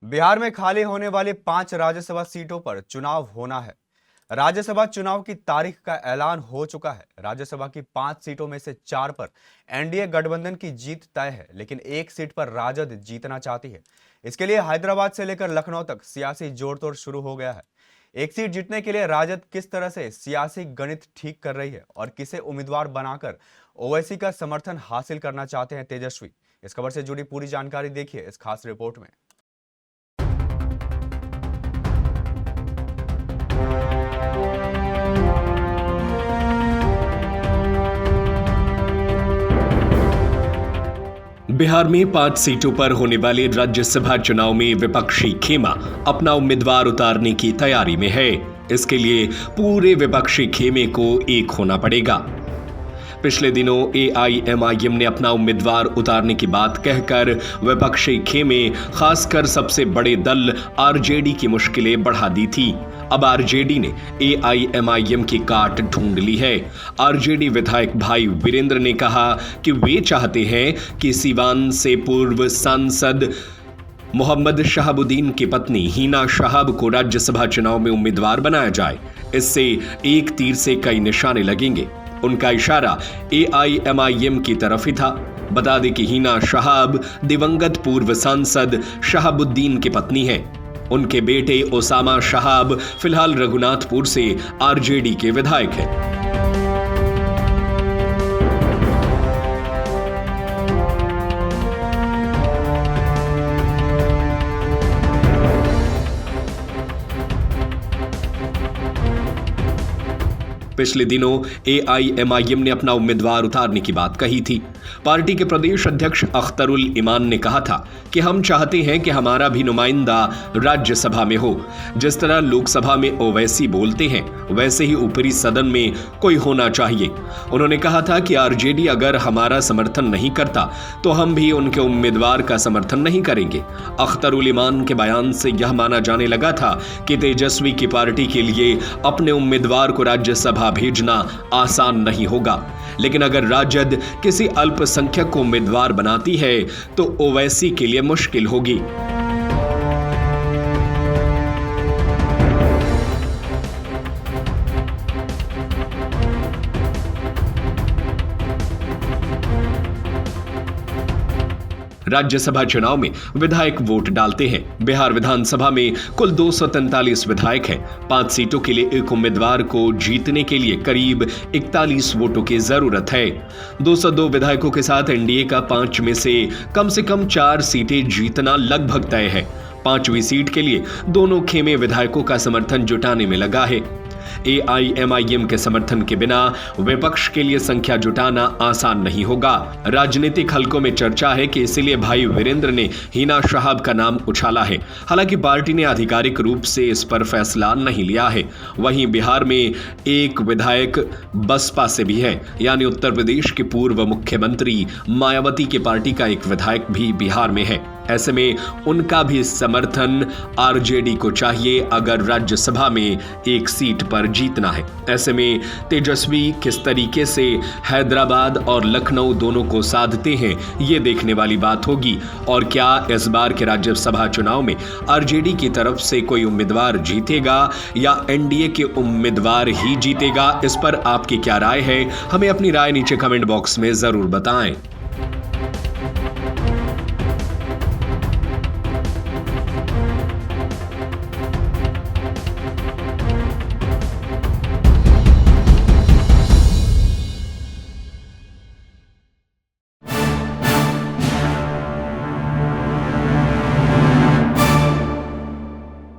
बिहार में खाली होने वाली 5 राज्यसभा सीटों पर चुनाव होना है। राज्यसभा चुनाव की तारीख का ऐलान हो चुका है। राज्यसभा की 5 सीटों में से 4 पर एनडीए गठबंधन की जीत तय है, लेकिन एक सीट पर राजद जीतना चाहती है। इसके लिए हैदराबाद से लेकर लखनऊ तक सियासी जोड़तोड़ शुरू हो गया है। एक सीट जीतने के लिए राजद किस तरह से सियासी गणित ठीक कर रही है और किसे उम्मीदवार बनाकर ओवैसी का समर्थन हासिल करना चाहते हैं तेजस्वी। इस खबर से जुड़ी पूरी जानकारी देखिए इस खास रिपोर्ट में। बिहार में 5 सीटों पर होने वाले राज्यसभा चुनाव में विपक्षी खेमा अपना उम्मीदवार उतारने की तैयारी में है। इसके लिए पूरे विपक्षी खेमे को एक होना पड़ेगा। पिछले दिनों एआईएमआईएम ने अपना उम्मीदवार उतारने की बात कहकर विपक्षी खेमे, खासकर सबसे बड़े दल आरजेडी की मुश्किलें बढ़ा दी थी। अब आरजेडी ने एआईएमआईएम की काट ढूंढ ली है। आरजेडी विधायक भाई वीरेंद्र ने कहा कि वे चाहते हैं कि सीवान से पूर्व सांसद मोहम्मद शहाबुद्दीन की पत्नी हिना शहाब को राज्यसभा चुनाव में उम्मीदवार बनाया जाए। इससे एक तीर से कई निशाने लगेंगे। उनका इशारा एआईएमआईएम की तरफ ही था। बता दें कि हिना शहाब दिवंगत पूर्व सांसद शहाबुद्दीन की पत्नी है। उनके बेटे ओसामा शहाब फिलहाल रघुनाथपुर से आरजेडी के विधायक हैं। पिछले दिनों एआईएमआईएम ने अपना उम्मीदवार उतारने की बात कही थी। पार्टी के प्रदेश अध्यक्ष अख्तरुल ईमान ने कहा था कि हम चाहते हैं कि हमारा भी नुमाइंदा राज्यसभा में हो। जिस तरह लोकसभा में ओवैसी बोलते हैं, वैसे ही ऊपरी सदन में कोई होना चाहिए। उन्होंने कहा था कि आरजेडी अगर हमारा समर्थन नहीं करता तो हम भी उनके उम्मीदवार का समर्थन नहीं करेंगे। अख्तरुल ईमान के बयान से यह माना जाने लगा था कि तेजस्वी की पार्टी के लिए अपने उम्मीदवार को राज्यसभा भेजना आसान नहीं होगा, लेकिन अगर राजद किसी अल्पसंख्यक को उम्मीदवार बनाती है तो ओवैसी के लिए मुश्किल होगी। राज्यसभा चुनाव में विधायक वोट डालते हैं। बिहार विधानसभा में कुल 243 विधायक हैं। 5 सीटों के लिए एक उम्मीदवार को जीतने के लिए करीब 41 वोटों की जरूरत है। 202 विधायकों के साथ एनडीए का 5 में से कम 4 सीटें जीतना लगभग तय है। 5वीं सीट के लिए दोनों खेमे विधायकों का समर्थन जुटाने में लगा है। एआईएमआईएम के समर्थन के बिना विपक्ष के लिए संख्या जुटाना आसान नहीं होगा। राजनीतिक हलकों में चर्चा है कि इसीलिए भाई वीरेंद्र ने हिना शहाब का नाम उछाला है। हालांकि पार्टी ने आधिकारिक रूप से इस पर फैसला नहीं लिया है। वहीं बिहार में एक विधायक बसपा से भी है, यानी उत्तर प्रदेश के पूर्व मुख्यमंत्री मायावती की पार्टी का एक विधायक भी बिहार में है। ऐसे में उनका भी समर्थन आरजेडी को चाहिए अगर राज्यसभा में एक सीट पर जीतना है। ऐसे में तेजस्वी किस तरीके से हैदराबाद और लखनऊ दोनों को साधते हैं, ये देखने वाली बात होगी। और क्या इस बार के राज्यसभा चुनाव में आरजेडी की तरफ से कोई उम्मीदवार जीतेगा या एनडीए के उम्मीदवार ही जीतेगा, इस पर आपकी क्या राय है? हमें अपनी राय नीचे कमेंट बॉक्स में जरूर बताएं।